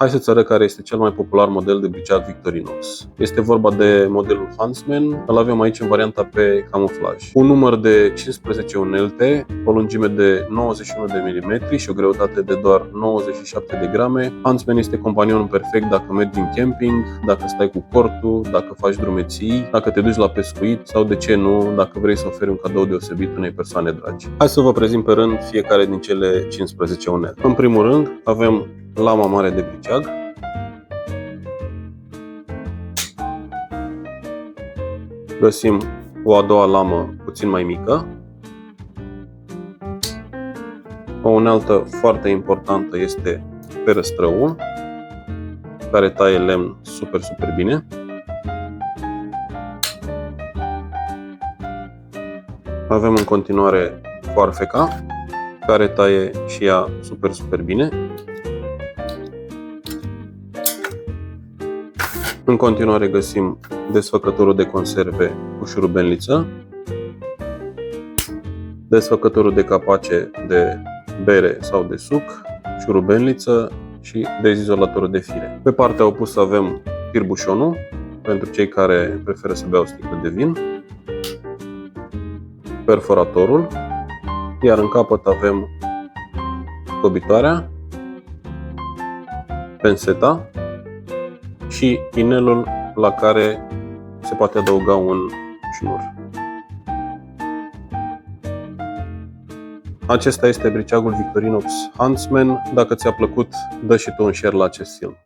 Hai să-ți arăt care este cel mai popular model de briceag Victorinox. Este vorba de modelul Huntsman, îl avem aici în varianta pe camuflaj. Un număr de 15 unelte, o lungime de 91 de mm și o greutate de doar 97 de grame. Huntsman este companion perfect dacă mergi în camping, dacă stai cu cortul, dacă faci drumeții, dacă te duci la pescuit sau, de ce nu, dacă vrei să oferi un cadou deosebit unei persoane dragi. Hai să vă prezint pe rând fiecare din cele 15 unelte. În primul rând avem lama mare de briceag, găsim o a doua lamă puțin mai mică, o unealtă foarte importantă este ferăstrăul, care taie lemn super bine. Avem în continuare foarfeca, care taie și ea super bine. În continuare găsim desfăcătorul de conserve cu șurubenliță, desfăcătorul de capace de bere sau de suc, șurubenliță și dezizolatorul de fire. Pe partea opusă avem tirbușonul, pentru cei care preferă să bea o sticlă de vin, perforatorul, iar în capăt avem scobitoarea, penseta și inelul la care se poate adăuga un șnur. Acesta este briceagul Victorinox Huntsman. Dacă ți-a plăcut, dă și tu un share la acest film.